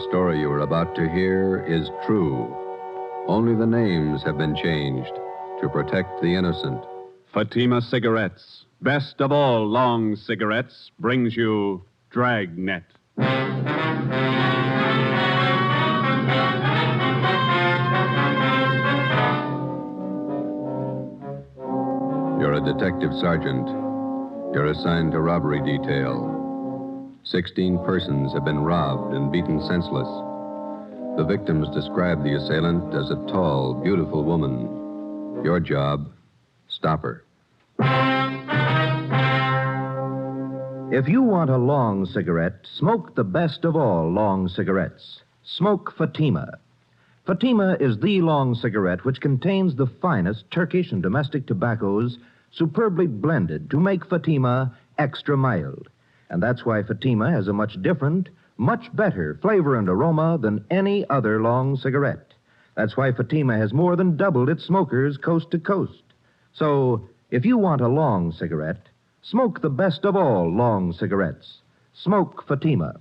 story you are about to hear is true. Only the names have been changed to protect the innocent. Fatima Cigarettes, best of all long cigarettes, brings you Dragnet. You're a detective sergeant. You're assigned to robbery detail. 16 persons have been robbed and beaten senseless. The victims describe the assailant as a tall, beautiful woman. Your job, stop her. If you want a long cigarette, smoke the best of all long cigarettes. Smoke Fatima. Fatima is the long cigarette which contains the finest Turkish and domestic tobaccos superbly blended to make Fatima extra mild. And that's why Fatima has a much different, much better flavor and aroma than any other long cigarette. That's why Fatima has more than doubled its smokers coast to coast. So, if you want a long cigarette, smoke the best of all long cigarettes. Smoke Fatima.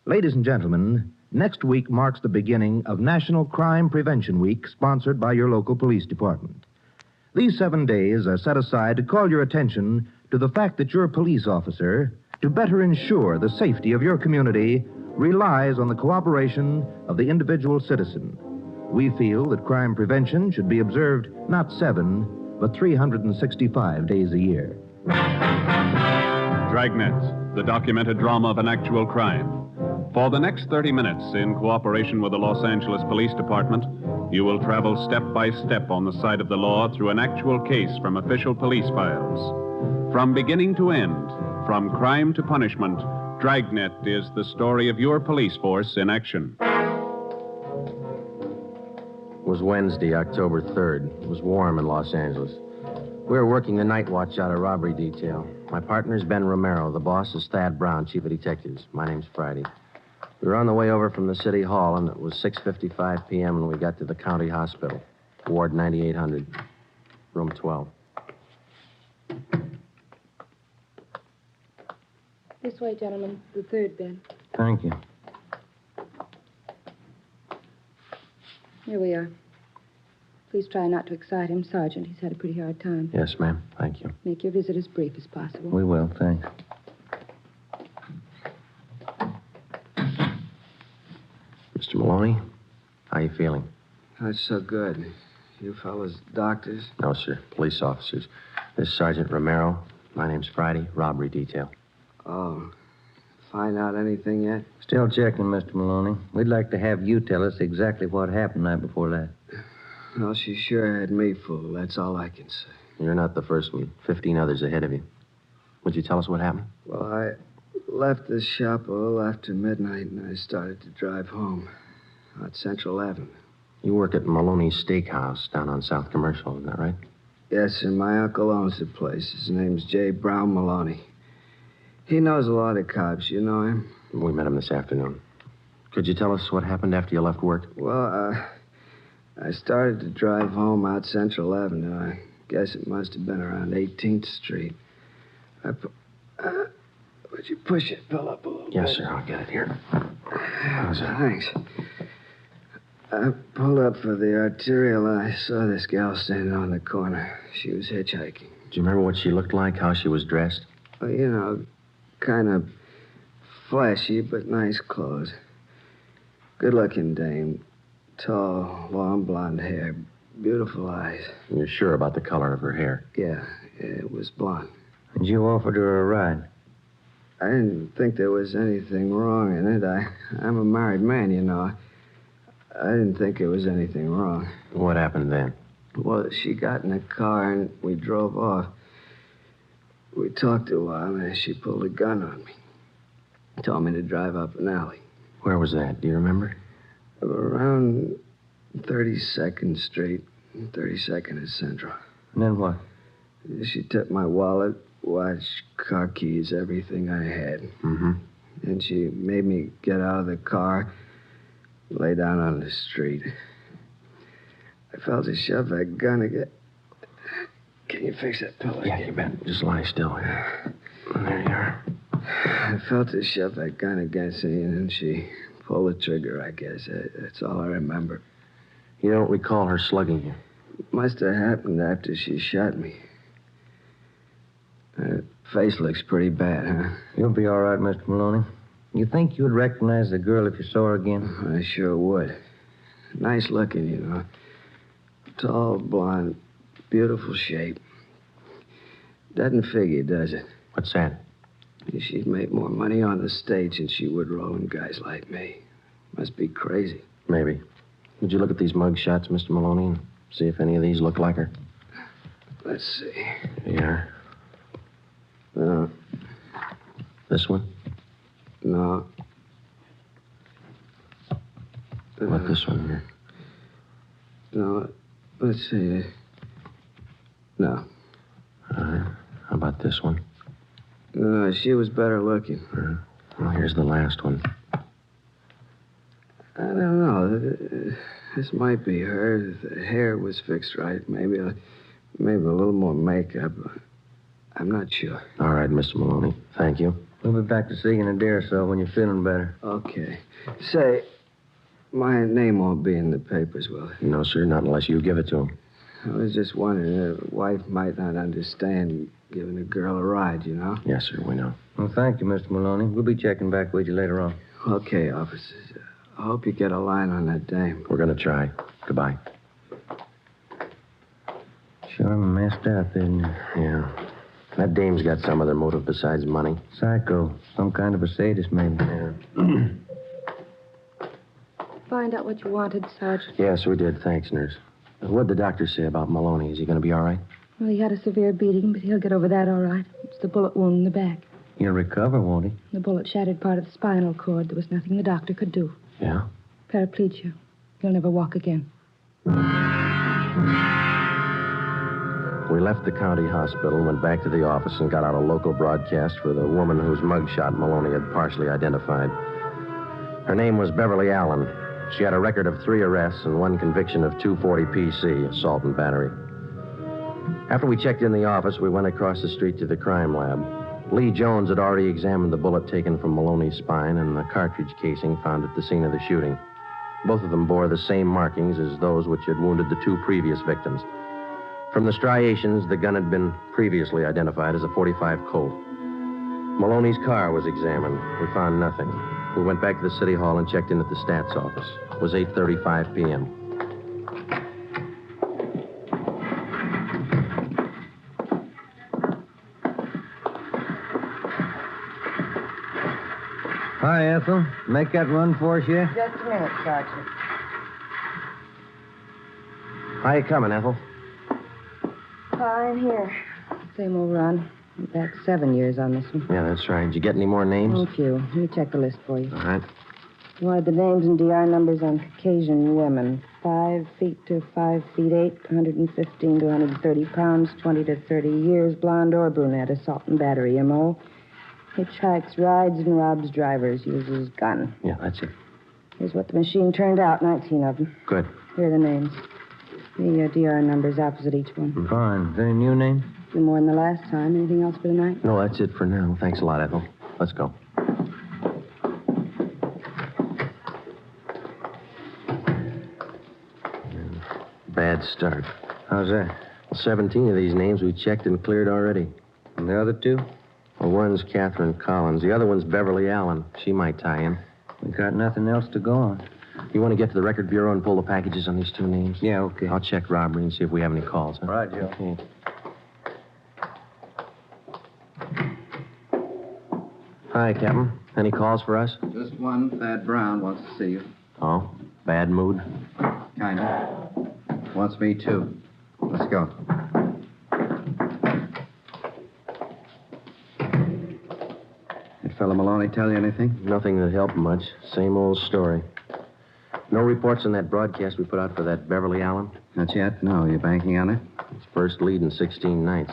Ladies and gentlemen, next week marks the beginning of National Crime Prevention Week, sponsored by your local police department. These 7 days are set aside to call your attention to the fact that your police officer, to better ensure the safety of your community, relies on the cooperation of the individual citizen. We feel that crime prevention should be observed not 7, but 365 days a year. Dragnet, the documented drama of an actual crime. For the next 30 minutes, in cooperation with the Los Angeles Police Department, you will travel step by step on the side of the law through an actual case from official police files. From beginning to end, from crime to punishment, Dragnet is the story of your police force in action. It was Wednesday, October 3rd. It was warm in Los Angeles. We were working the night watch out of robbery detail. My partner's Ben Romero. The boss is Thad Brown, chief of detectives. My name's Friday. We were on the way over from the city hall, and it was 6:55 p.m. when we got to the county hospital, Ward 9800, room 12. This way, gentlemen. The third, Ben. Thank you. Here we are. Please try not to excite him, Sergeant. He's had a pretty hard time. Yes, ma'am. Thank you. Make your visit as brief as possible. We will, thanks. Mr. Maloney, how you feeling? Not so good. You fellas doctors? No, sir. Police officers. This is Sergeant Romero. My name's Friday. Robbery detail. Oh. Find out anything yet? Still checking, Mr. Maloney. We'd like to have you tell us exactly what happened the night before last. Well, she sure had me fooled. That's all I can say. You're not the first one. 15 others ahead of you. Would you tell us what happened? Well, I left the shop a little after midnight, and I started to drive home out Central Avenue. You work at Maloney's Steakhouse down on South Commercial, isn't that right? Yes, sir. My uncle owns the place. His name's J. Brown Maloney. He knows a lot of cops. You know him? We met him this afternoon. Could you tell us what happened after you left work? Well, I started to drive home out Central Avenue. I guess it must have been around 18th Street. Would you push it, Bill, up a little bit? Yes, sir. I'll get it here. How's that? Thanks. I pulled up for the arterial, and I saw this gal standing on the corner. She was hitchhiking. Do you remember what she looked like, how she was dressed? Well, you know, kind of flashy, but nice clothes. Good-looking dame. Tall, long blonde hair. Beautiful eyes. You're sure about the color of her hair? Yeah, it was blonde. And you offered her a ride? I didn't think there was anything wrong in it. I'm a married man, you know. I didn't think there was anything wrong. What happened then? Well, she got in the car and we drove off. We talked a while and she pulled a gun on me. Told me to drive up an alley. Where was that? Do you remember? Around 32nd Street, 32nd and Central. And then what? She took my wallet, watch, car keys, everything I had. Mm-hmm. And she made me get out of the car, lay down on the street. I felt her shove that gun again. Can you fix that pillow? Yeah, you bet. Just lie still here. There you are. I felt her shove that gun against me, and then she pull the trigger, I guess. That's all I remember. You don't recall her slugging you? Must have happened after she shot me. Her face looks pretty bad, huh? You'll be all right, Mr. Maloney. You think you'd recognize the girl if you saw her again? I sure would. Nice looking, you know. Tall, blonde, beautiful shape. Doesn't figure, does it? What's that? She'd make more money on the stage than she would rolling guys like me. Must be crazy. Maybe. Would you look at these mug shots, Mr. Maloney, and see if any of these look like her? Let's see. Yeah. This one? No. What about this one here? No. Let's see. No. How about this one? No, she was better looking. Well, here's the last one. I don't know. This might be her. The hair was fixed right. Maybe a little more makeup. I'm not sure. All right, Mr. Maloney. Thank you. We'll be back to see you in a day or so when you're feeling better. Okay. Say, my name won't be in the papers, will it? No, sir, not unless you give it to him. I was just wondering, a wife might not understand giving a girl a ride, you know? Yes, sir, we know. Well, thank you, Mr. Maloney. We'll be checking back with you later on. Okay, officers. I hope you get a line on that dame. We're going to try. Goodbye. Sure messed up, isn't it? Yeah. That dame's got some other motive besides money. Psycho. Some kind of a sadist, maybe. Yeah. Find out what you wanted, Sergeant. Yes, we did. Thanks, nurse. What'd the doctor say about Maloney? Is he going to be all right? Well, he had a severe beating, but he'll get over that all right. It's the bullet wound in the back. He'll recover, won't he? The bullet shattered part of the spinal cord. There was nothing the doctor could do. Yeah? Paraplegia. He'll never walk again. We left the county hospital, went back to the office, and got out a local broadcast for the woman whose mugshot Maloney had partially identified. Her name was Beverly Allen. She had a record of 3 arrests and 1 conviction of 240 PC, assault and battery. After we checked in the office, we went across the street to the crime lab. Lee Jones had already examined the bullet taken from Maloney's spine and the cartridge casing found at the scene of the shooting. Both of them bore the same markings as those which had wounded the 2 previous victims. From the striations, the gun had been previously identified as a .45 Colt. Maloney's car was examined. We found nothing. We went back to the city hall and checked in at the stats office. It was 8:35 p.m. Hi, Ethel. Make that run for us yet? Just a minute, Sergeant. How you coming, Ethel? Fine here. Same old run. Back 7 years on this one. Yeah, that's right. Did you get any more names? A few. Let me check the list for you. All right. You wanted the names and DR numbers on Caucasian women. 5 feet to 5 feet 8, 115 to 130 pounds, 20 to 30 years, blonde or brunette, assault and battery, M.O. Hitchhikes, rides, and robs drivers, uses gun. Yeah, that's it. Here's what the machine turned out, 19 of them. Good. Here are the names. The DR numbers opposite each one. Fine. Is there any new name? A few more than the last time. Anything else for tonight? No, that's it for now. Thanks a lot, Ethel. Let's go. Bad start. How's that? 17 of these names we checked and cleared already. And the other 2? Well, one's Catherine Collins. The other one's Beverly Allen. She might tie in. We got nothing else to go on. You want to get to the record bureau and pull the packages on these 2 names? Yeah, okay. I'll check robbery and see if we have any calls. Huh? All right, Joe. Okay. Hi, Captain. Any calls for us? Just one. Thad Brown wants to see you. Oh, bad mood? Kinda. Wants me, too. Let's go. Did Fella Maloney tell you anything? Nothing that helped much. Same old story. No reports on that broadcast we put out for that Beverly Allen? Not yet? No. You banking on it? It's first lead in 16 nights.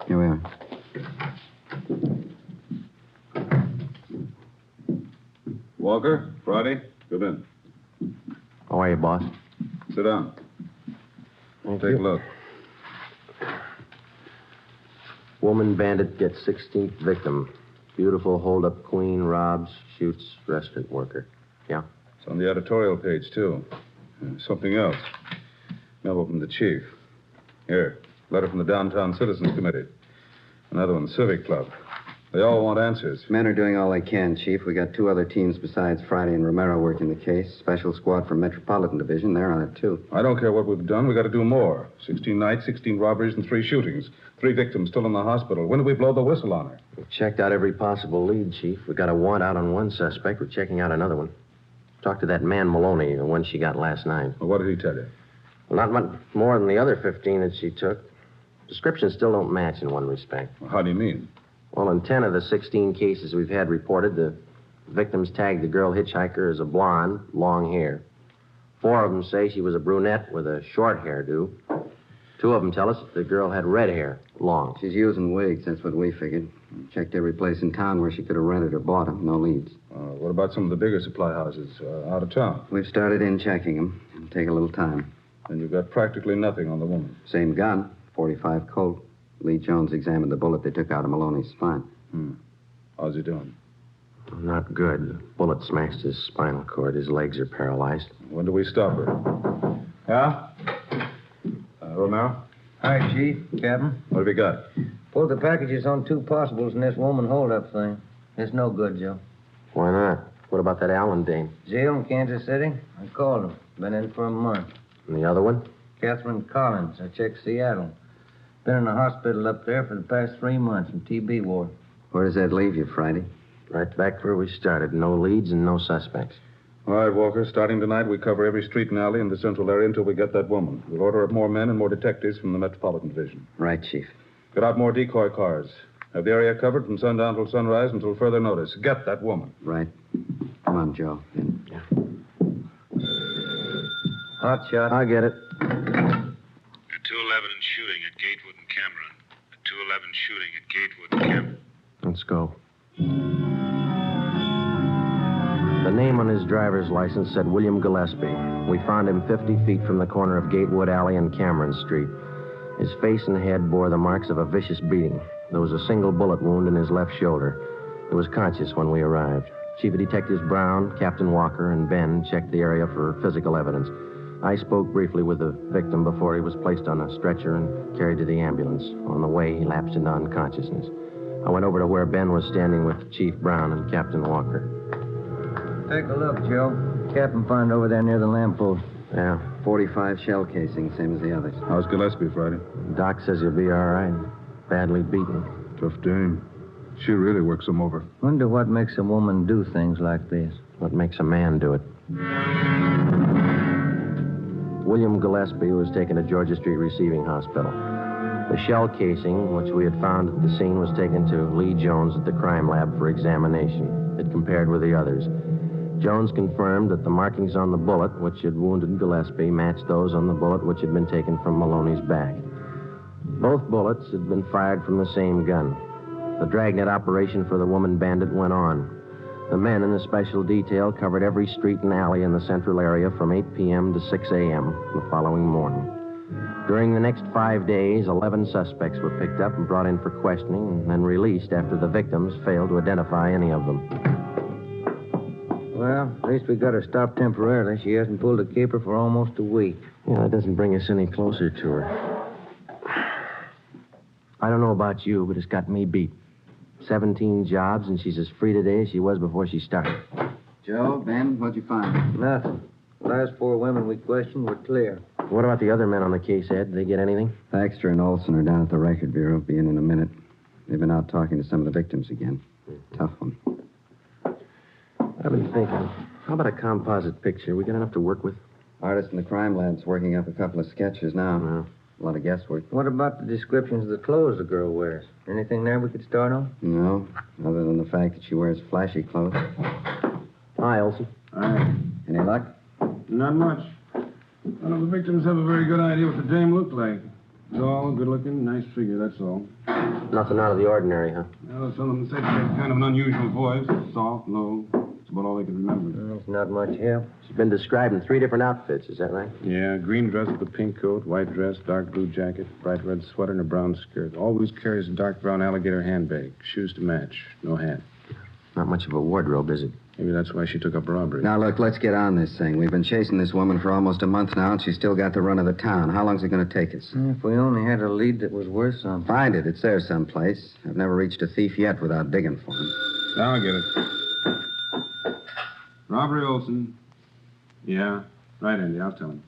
Here we are. Walker, Friday, come in. How are you, boss? Sit down. Thank Take you. a look. Woman bandit gets 16th victim. Beautiful hold-up queen, robs, shoots, restaurant worker. Yeah? It's on the editorial page, too. Something else. Memo from the chief. Here, letter from the Downtown Citizens Committee. Another one, Civic Club. They all want answers. Men are doing all they can, Chief. We got 2 other teams besides Friday and Romero working the case. Special squad from Metropolitan Division. They're on it, too. I don't care what we've done. We got to do more. 16 nights, 16 robberies, and 3 shootings. 3 victims still in the hospital. When did we blow the whistle on her? We've checked out every possible lead, Chief. We got a warrant out on one suspect. We're checking out another one. Talked to that man Maloney, the one she got last night. Well, what did he tell you? Well, not much more than the other 15 that she took. Descriptions still don't match in one respect. Well, how do you mean? Well, in 10 of the 16 cases we've had reported, the victims tagged the girl hitchhiker as a blonde, long hair. 4 of them say she was a brunette with a short hairdo. 2 of them tell us the girl had red hair, long. She's using wigs. That's what we figured. Checked every place in town where she could have rented or bought them. No leads. What about some of the bigger supply houses out of town? We've started in checking them. It'll take a little time. And you've got practically nothing on the woman. Same gun, 45 Colt. Lee Jones examined the bullet they took out of Maloney's spine. How's he doing? Not good. The bullet smashed his spinal cord. His legs are paralyzed. When do we stop her? Yeah? Romero? Hi, Chief. Captain. What have you got? Pulled the packages on 2 possibles in this woman hold-up thing. It's no good, Joe. Why not? What about that Allen dame? Jail in Kansas City? I called him. Been in for a month. And the other one? Catherine Collins. I checked Seattle. Been in the hospital up there for the past 3 months in TB ward. Where does that leave you, Friday? Right back where we started. No leads and no suspects. All right, Walker. Starting tonight, we cover every street and alley in the central area until we get that woman. We'll order up more men and more detectives from the Metropolitan Division. Right, Chief. Get out more decoy cars. Have the area covered from sundown till sunrise until further notice. Get that woman. Right. Come on, Joe. In. Yeah. Hot shot. I get it. At 211 shooting at Gatewood and Cameron. At 211 shooting at Gatewood and Cameron. Let's go. The name on his driver's license said William Gillespie. We found him 50 feet from the corner of Gatewood Alley and Cameron Street. His face and head bore the marks of a vicious beating. There was a single bullet wound in his left shoulder. He was conscious when we arrived. Chief of Detectives Brown, Captain Walker, and Ben checked the area for physical evidence. I spoke briefly with the victim before he was placed on a stretcher and carried to the ambulance. On the way, he lapsed into unconsciousness. I went over to where Ben was standing with Chief Brown and Captain Walker. Take a look, Joe. Captain found over there near the lamppost. Yeah. 45 shell casing, same as the others. How's Gillespie, Friday? Doc says he'll be all right. Badly beaten. Tough dame. She really works him over. Wonder what makes a woman do things like this. What makes a man do it? William Gillespie was taken to Georgia Street Receiving Hospital. The shell casing, which we had found at the scene, was taken to Lee Jones at the crime lab for examination. It compared with the others. Jones confirmed that the markings on the bullet, which had wounded Gillespie, matched those on the bullet which had been taken from Maloney's back. Both bullets had been fired from the same gun. The Dragnet operation for the woman bandit went on. The men in the special detail covered every street and alley in the central area from 8 p.m. to 6 a.m. the following morning. During the next 5 days, 11 suspects were picked up and brought in for questioning and then released after the victims failed to identify any of them. Well, at least we got her stopped temporarily. She hasn't pulled a caper for almost a week. Yeah, that doesn't bring us any closer to her. I don't know about you, but it's got me beat. 17 jobs, and she's as free today as she was before she started. Joe, Ben, what'd you find? Nothing. The last 4 women we questioned were clear. What about the other men on the case, Ed? Did they get anything? Baxter and Olson are down at the Record Bureau. Be in a minute. They've been out talking to some of the victims again. Tough one. I've been thinking, how about a composite picture? We got enough to work with? Artist in the crime lab's working up a couple of sketches now. No. A lot of guesswork. What about the descriptions of the clothes the girl wears? Anything there we could start on? No, other than the fact that she wears flashy clothes. Hi, Olson. Hi. Any luck? Not much. None of the victims have a very good idea what the dame looked like. Tall, good-looking, nice figure, that's all. Nothing out of the ordinary, huh? Well, some of them said she had kind of an unusual voice. Soft, low, That's about all they can remember. It's not much help. She's been described in 3 different outfits, is that right? Yeah, green dress with a pink coat, white dress, dark blue jacket, bright red sweater, and a brown skirt. Always carries a dark brown alligator handbag. Shoes to match. No hat. Not much of a wardrobe, is it? Maybe that's why she took up robbery. Now, look, let's get on this thing. We've been chasing this woman for almost a month now, and she's still got the run of the town. How long's it going to take us? If we only had a lead that was worth something. Find it. It's there someplace. I've never reached a thief yet without digging for him. Now I get it. Robbery Olson. Yeah. Right, Andy. I'll tell him.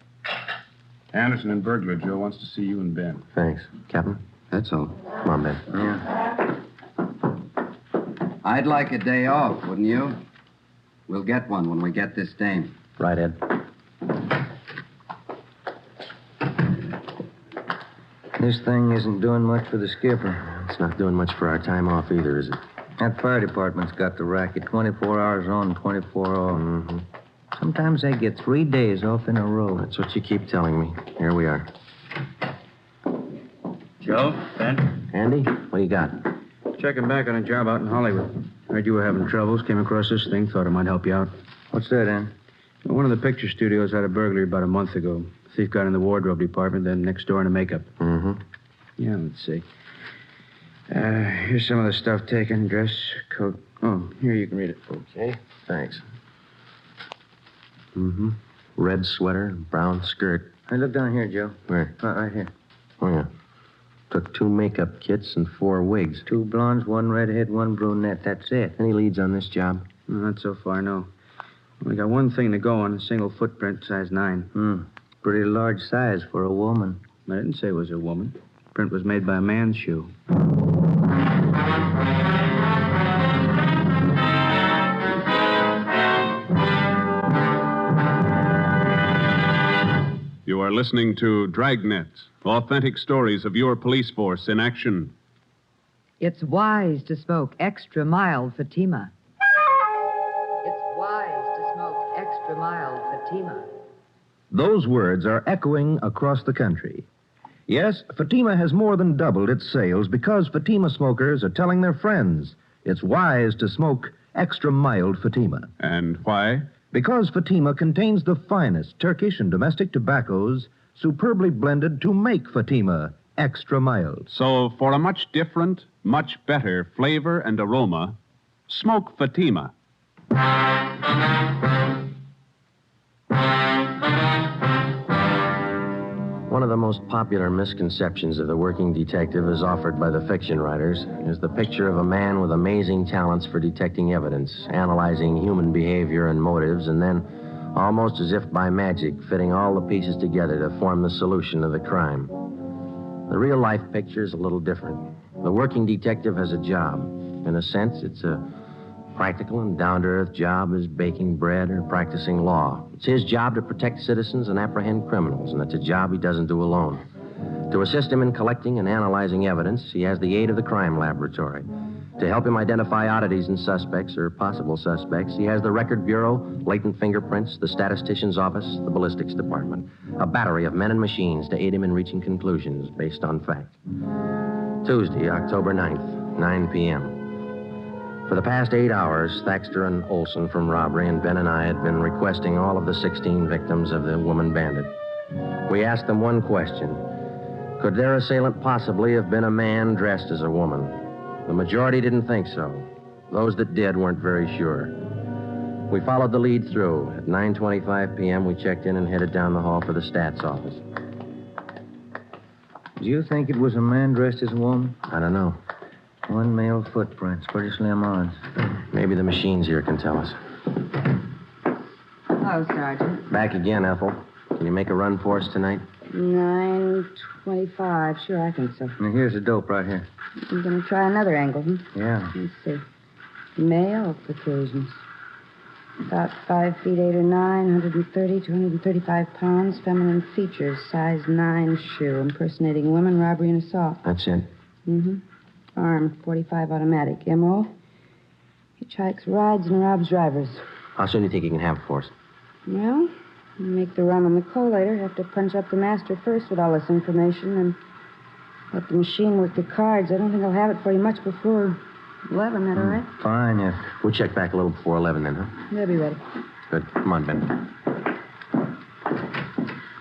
Anderson and burglar Joe wants to see you and Ben. Thanks. Captain? That's all. Come on, Ben. Yeah. I'd like a day off, wouldn't you? We'll get one when we get this dame. Right, Ed. This thing isn't doing much for the skipper. It's not doing much for our time off either, is it? That fire department's got the racket 24 hours on, 24 off. Mm-hmm. Sometimes they get 3 days off in a row. That's what you keep telling me. Here we are. Joe, Ben? Andy, what do you got? Checking back on a job out in Hollywood. Heard you were having troubles, came across this thing, thought it might help you out. What's that, Ann? One of the picture studios had a burglary about a month ago. Thief got in the wardrobe department, then next door in the makeup. Mm-hmm. Yeah, let's see. Here's some of the stuff taken. Dress, coat. Oh, here, you can read it. Okay, thanks. Mm-hmm. Red sweater, brown skirt. Hey, look down here, Joe. Where? Right here. Oh, yeah. Took 2 makeup kits and 4 wigs. 2 blondes, 1 redhead, 1 brunette. That's it. Any leads on this job? Not so far, no. We got one thing to go on, a single footprint, size 9. Pretty large size for a woman. I didn't say it was a woman. Print was made by a man's shoe. You are listening to Dragnet, authentic stories of your police force in action. It's wise to smoke extra mild Fatima. It's wise to smoke extra mild Fatima. Those words are echoing across the country. Yes, Fatima has more than doubled its sales because Fatima smokers are telling their friends it's wise to smoke extra mild Fatima. And why? Because Fatima contains the finest Turkish and domestic tobaccos superbly blended to make Fatima extra mild. So, for a much different, much better flavor and aroma, smoke Fatima. One of the most popular misconceptions of the working detective as offered by the fiction writers is the picture of a man with amazing talents for detecting evidence, analyzing human behavior and motives, and then, almost as if by magic, fitting all the pieces together to form the solution of the crime. The real-life picture is a little different. The working detective has a job. In a sense, it's a practical and down-to-earth job as baking bread or practicing law. It's his job to protect citizens and apprehend criminals, and it's a job he doesn't do alone. To assist him in collecting and analyzing evidence, he has the aid of the crime laboratory. To help him identify oddities in suspects or possible suspects, he has the Record Bureau, latent fingerprints, the statistician's office, the ballistics department. A battery of men and machines to aid him in reaching conclusions based on fact. Tuesday, October 9th, 9 p.m. For the past 8 hours, Thaxter and Olson from robbery and Ben and I had been requesting all of the 16 victims of the woman bandit. We asked them one question. Could their assailant possibly have been a man dressed as a woman? The majority didn't think so. Those that did weren't very sure. We followed the lead through. At 9:25 p.m., we checked in and headed down the hall for the stats office. Do you think it was a man dressed as a woman? I don't know. 1 male footprint, pretty slim odds. Maybe the machines here can tell us. Hello, Sergeant. Back again, Ethel. Can you make a run for us tonight? 9:25. Sure, I think so. Now, here's the dope right here. I'm going to try another angle, Yeah. Let's see. Male Caucasians. About 5 feet 8 or 9, 130, 235 pounds, feminine features, size 9 shoe, impersonating women, robbery, and assault. That's it. Mm-hmm. Arm, 45 automatic. M.O. Hitchhikes, rides, and robs drivers. How soon do you think you can have it for us? Well, we'll make the run on the collator. Have to punch up the master first with all this information and let the machine work the cards. I don't think I'll have it for you much before 11, that all right? Fine, yeah. We'll check back a little before 11 then, huh? They'll be ready. Good. Come on, Ben.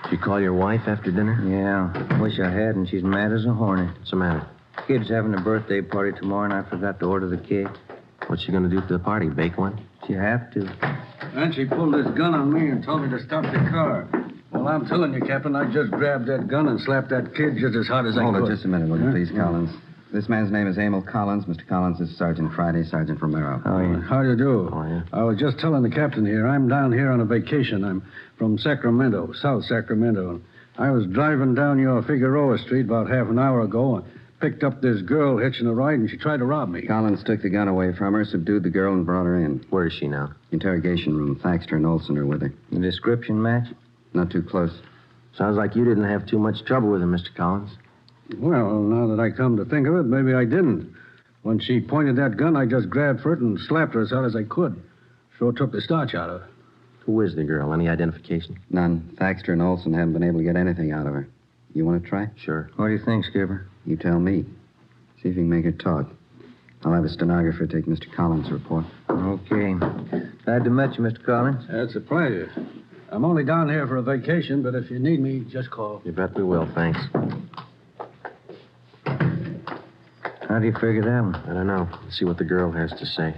Did you call your wife after dinner? Yeah. Wish I hadn't. She's mad as a hornet. What's the matter? Kid's having a birthday party tomorrow, and I forgot to order the cake. What's she going to do for the party? Bake one? She have to. And she pulled this gun on me and told me to stop the car. Well, I'm telling you, Captain, I just grabbed that gun and slapped that kid just as hard as I could. Hold it just a minute, will you, please, Collins? This man's name is Emil Collins. Mr. Collins is Sergeant Friday, Sergeant Romero. Oh, yeah. How do you do? Oh, yeah. I was just telling the captain here, I'm down here on a vacation. I'm from Sacramento, South Sacramento. I was driving down your Figueroa Street about half an hour ago and picked up this girl hitching a ride, and she tried to rob me. Collins took the gun away from her, subdued the girl, and brought her in. Where is she now? Interrogation room. Thaxter and Olson are with her. The description match? Not too close. Sounds like you didn't have too much trouble with her, Mr. Collins. Well, now that I come to think of it, maybe I didn't. When she pointed that gun, I just grabbed for it and slapped her as hard as I could. Sure took the starch out of her. Who is the girl? Any identification? None. Thaxter and Olson haven't been able to get anything out of her. You want to try? Sure. What do you think, Skipper? You tell me. See if you can make her talk. I'll have a stenographer take Mr. Collins' report. Okay. Glad to meet you, Mr. Collins. It's a pleasure. I'm only down here for a vacation, but if you need me, just call. You bet we will, thanks. How do you figure that one? I don't know. Let's see what the girl has to say.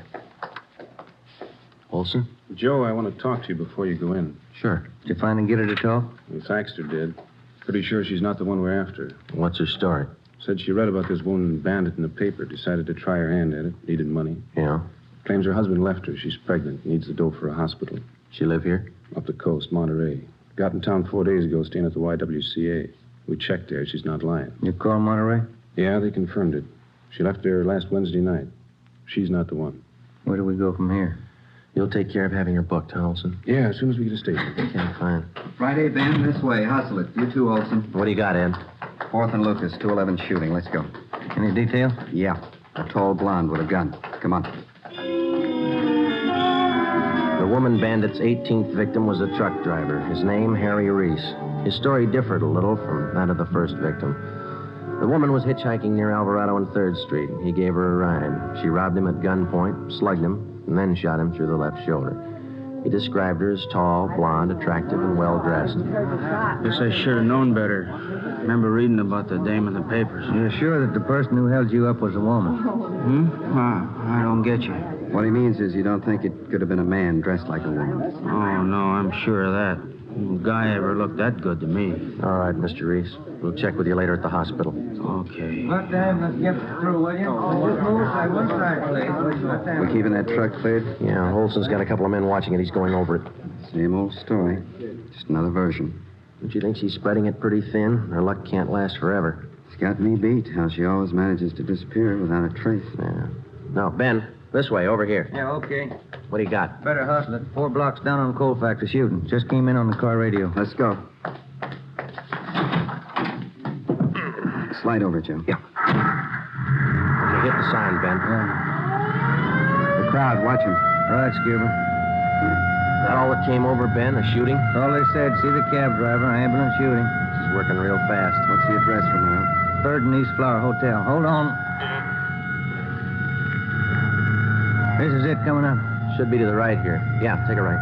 Olson? Joe, I want to talk to you before you go in. Sure. Did you finally get her to talk? Thaxter did. Pretty sure she's not the one we're after. What's her story? Said she read about this woman bandit in the paper, decided to try her hand at it, needed money. Yeah? Claims her husband left her. She's pregnant, needs the dough for a hospital. She live here? Up the coast, Monterey. Got in town 4 days ago, staying at the YWCA. We checked there. She's not lying. You call Monterey? Yeah, they confirmed it. She left there last Wednesday night. She's not the one. Where do we go from here? You'll take care of having her booked, huh, Olson? Yeah, as soon as we get a station. Okay, fine. Friday, Ben, this way. Hustle it. You too, Olson. What do you got, Ed? 4th and Lucas, 211 shooting. Let's go. Any detail? Yeah. A tall blonde with a gun. Come on. The woman bandit's 18th victim was a truck driver. His name, Harry Reese. His story differed a little from that of the first victim. The woman was hitchhiking near Alvarado and 3rd Street. He gave her a ride. She robbed him at gunpoint, slugged him, and then shot him through the left shoulder. He described her as tall, blonde, attractive, and well-dressed. Guess I should have known better. Remember reading about the dame in the papers. You're sure that the person who held you up was a woman? I don't get you. What he means is you don't think it could have been a man dressed like a woman. Oh, no, I'm sure of that. No guy ever looked that good to me. All right, Mr. Reese. We'll check with you later at the hospital. Okay. What time? Let's get through, will you? One side, please. We're keeping that truck cleared? Yeah, Olson's got a couple of men watching it. He's going over it. Same old story. Just another version. Don't you think she's spreading it pretty thin? Her luck can't last forever. It's got me beat, how she always manages to disappear without a trace. Yeah. No, Ben, this way, over here. Yeah, okay. What do you got? Better hustle it. 4 blocks down on the coal factory shooting. Just came in on the car radio. Let's go. Slide over, Joe. Yeah. Okay, hit the sign, Ben. The crowd, watch him. Right, Skipper. That all that came over, Ben, a shooting? All they said, see the cab driver, ambulance shooting. She's working real fast. What's the address, Romero? 3rd and East Flower Hotel. Hold on. This is it coming up. Should be to the right here. Yeah, take a right.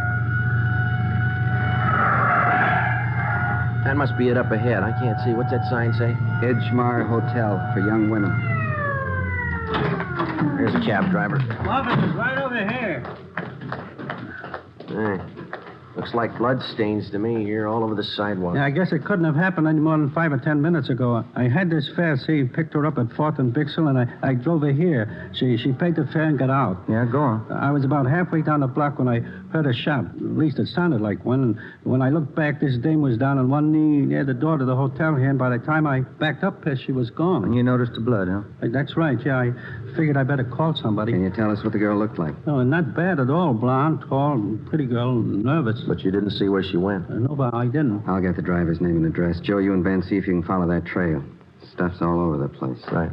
That must be it up ahead. I can't see. What's that sign say? Edgemar Hotel for young women. Here's a cab driver. Office is right over here. Hey, looks like blood stains to me here all over the sidewalk. Yeah, I guess it couldn't have happened any more than 5 or 10 minutes ago. I had this fare, see, picked her up at 4th and Bixel, and I drove her here. She paid the fare and got out. Yeah, go on. I was about halfway down the block when I heard a shot. At least it sounded like one. And when I looked back, this dame was down on one knee near the door to the hotel here, and by the time I backed up there, she was gone. And you noticed the blood, huh? That's right, yeah. I figured I better call somebody. Can you tell us what the girl looked like? No, not bad at all. Blonde, tall, pretty girl, nervous. But you didn't see where she went? No, but I didn't. I'll get the driver's name and address. Joe, you and Ben, see if you can follow that trail. Stuff's all over the place. Right.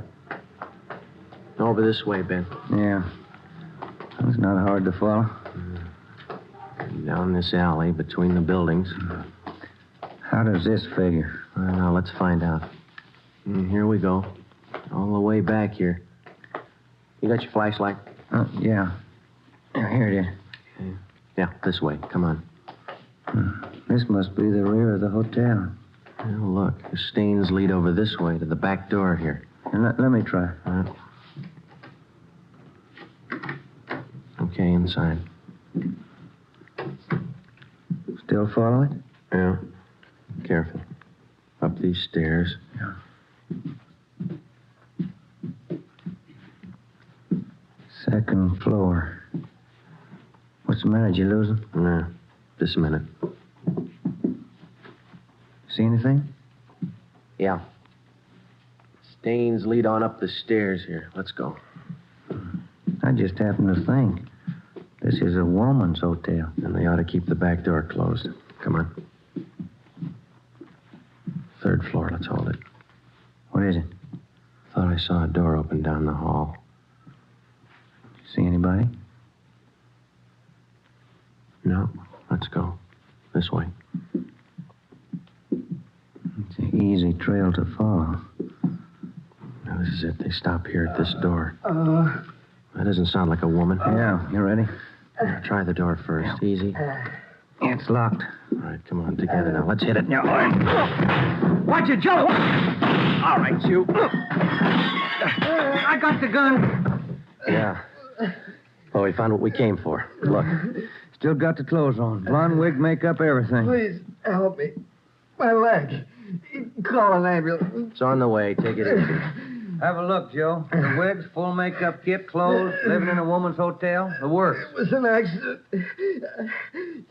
Over this way, Ben. Yeah. It's not hard to follow. Down this alley between the buildings. How does this figure? Well, let's find out. Here we go. All the way back here. You got your flashlight? Yeah. Here it is. Yeah, this way. Come on. This must be the rear of the hotel. Oh, look. The stains lead over this way to the back door here. Let me try. Okay, inside. Still follow it? Yeah. Careful. Up these stairs. Yeah. Second floor. What's the matter? Did you lose him? No. Just a minute. See anything? Yeah. Stains lead on up the stairs here. Let's go. I just happened to think. This is a woman's hotel. And they ought to keep the back door closed. Come on. Third floor. Let's hold it. What is it? Thought I saw a door open down the hall. See anybody? No. Let's go. This way. It's an easy trail to follow. Now, this is it. They stop here at this door. That doesn't sound like a woman. Yeah, you ready? Now, try the door first. Easy. It's locked. All right, come on, together now. Let's hit it. No. Watch it, Joe! All right, you. I got the gun. Yeah. Oh, we found what we came for. Look. Still got the clothes on. Blonde wig, makeup, everything. Please, help me. My leg. Call an ambulance. It's on the way. Take it easy. Have a look, Joe. The wigs, full makeup kit, clothes, living in a woman's hotel, the works. It was an accident.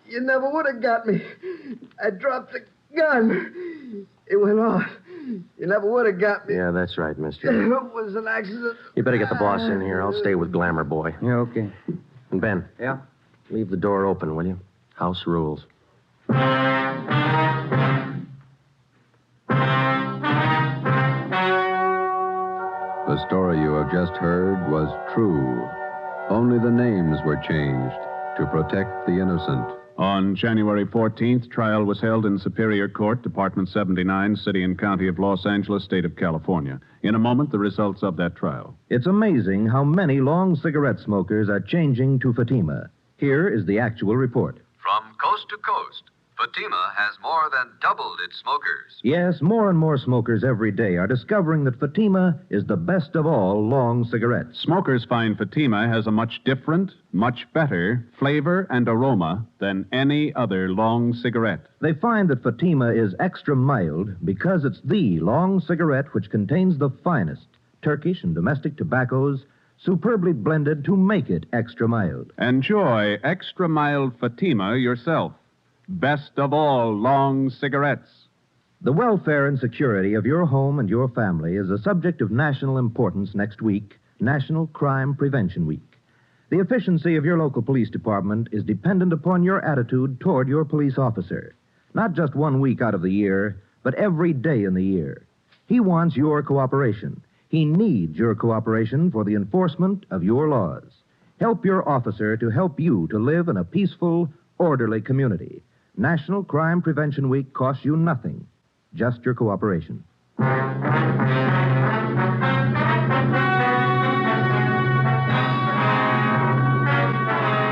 You never would have got me. I dropped the gun. It went off. You never would have got me. Yeah, that's right, mister. It was an accident. You better get the boss in here. I'll stay with Glamour Boy. Yeah, okay. And Ben. Yeah? Leave the door open, will you? House rules. The story you have just heard was true. Only the names were changed to protect the innocent. On January 14th, trial was held in Superior Court, Department 79, City and County of Los Angeles, State of California. In a moment, the results of that trial. It's amazing how many long cigarette smokers are changing to Fatima. Here is the actual report. From coast to coast, Fatima has more than doubled its smokers. Yes, more and more smokers every day are discovering that Fatima is the best of all long cigarettes. Smokers find Fatima has a much different, much better flavor and aroma than any other long cigarette. They find that Fatima is extra mild because it's the long cigarette which contains the finest Turkish and domestic tobaccos superbly blended to make it extra mild. Enjoy extra mild Fatima yourself. Best of all long cigarettes. The welfare and security of your home and your family is a subject of national importance next week, National Crime Prevention Week. The efficiency of your local police department is dependent upon your attitude toward your police officer. Not just 1 week out of the year, but every day in the year. He wants your cooperation. He needs your cooperation for the enforcement of your laws. Help your officer to help you to live in a peaceful, orderly community. National Crime Prevention Week costs you nothing, just your cooperation.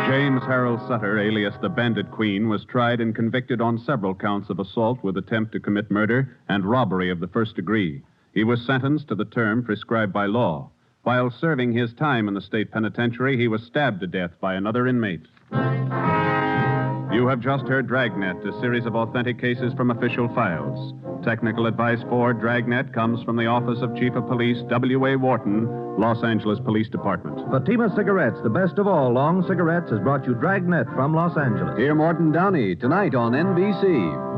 James Harold Sutter, alias the Bandit Queen, was tried and convicted on several counts of assault with attempt to commit murder and robbery of the first degree. He was sentenced to the term prescribed by law. While serving his time in the state penitentiary, he was stabbed to death by another inmate. You have just heard Dragnet, a series of authentic cases from official files. Technical advice for Dragnet comes from the Office of Chief of Police W.A. Wharton, Los Angeles Police Department. Fatima Cigarettes, the best of all long cigarettes, has brought you Dragnet from Los Angeles. Hear Morton Downey tonight on NBC.